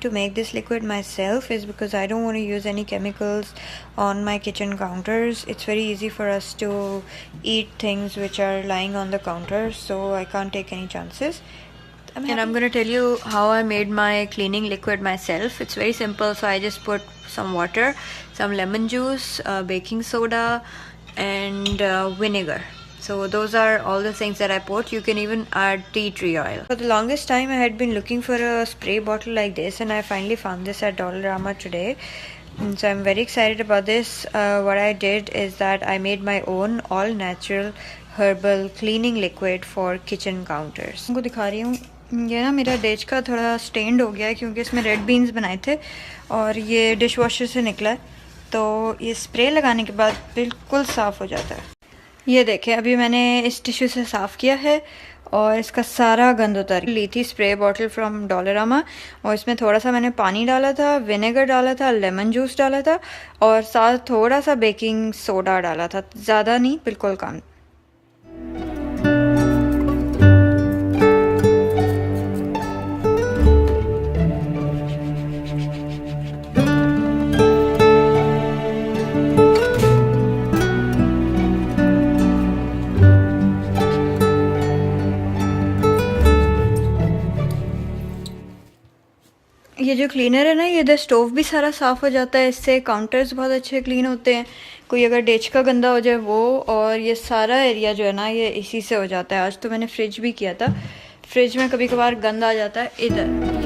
To make this liquid myself is because I don't want to use any chemicals on my kitchen counters. It's very easy for us to eat things which are lying on the counter, so I can't take any chances. And I'm going to tell you how I made my cleaning liquid myself. It's very simple. So I just put some water, some lemon juice, baking soda, and vinegar. So those are all the things that I put. You can even add tea tree oil. For the longest time I had been looking for a spray bottle like this, and I finally found this at Dollarama today. And so I'm very excited about this. What I did is that I made my own all natural herbal cleaning liquid for kitchen counters. आपको दिखा रही हूँ, ये ना मेरा dish का थोड़ा stand हो गया है क्योंकि इसमें रेड बीन्स बनाए थे और ये डिश वॉशर से निकला है, तो ये स्प्रे लगाने के बाद बिल्कुल साफ़ हो जाता है। ये देखें, अभी मैंने इस टिश्यू से साफ़ किया है और इसका सारा गंद उतर। ली थी स्प्रे बॉटल फ्रॉम डॉलरामा और इसमें थोड़ा सा मैंने पानी डाला था, विनेगर डाला था, लेमन जूस डाला था और साथ थोड़ा सा बेकिंग सोडा डाला था, ज़्यादा नहीं, बिल्कुल कम। ये जो क्लीनर है ना, ये इधर स्टोव भी सारा साफ़ हो जाता है इससे, काउंटर्स बहुत अच्छे क्लीन होते हैं, कोई अगर डिश का गंदा हो जाए वो, और ये सारा एरिया जो है ना ये इसी से हो जाता है। आज तो मैंने फ्रिज भी किया था, फ्रिज में कभी कभार गंद आ जाता है इधर।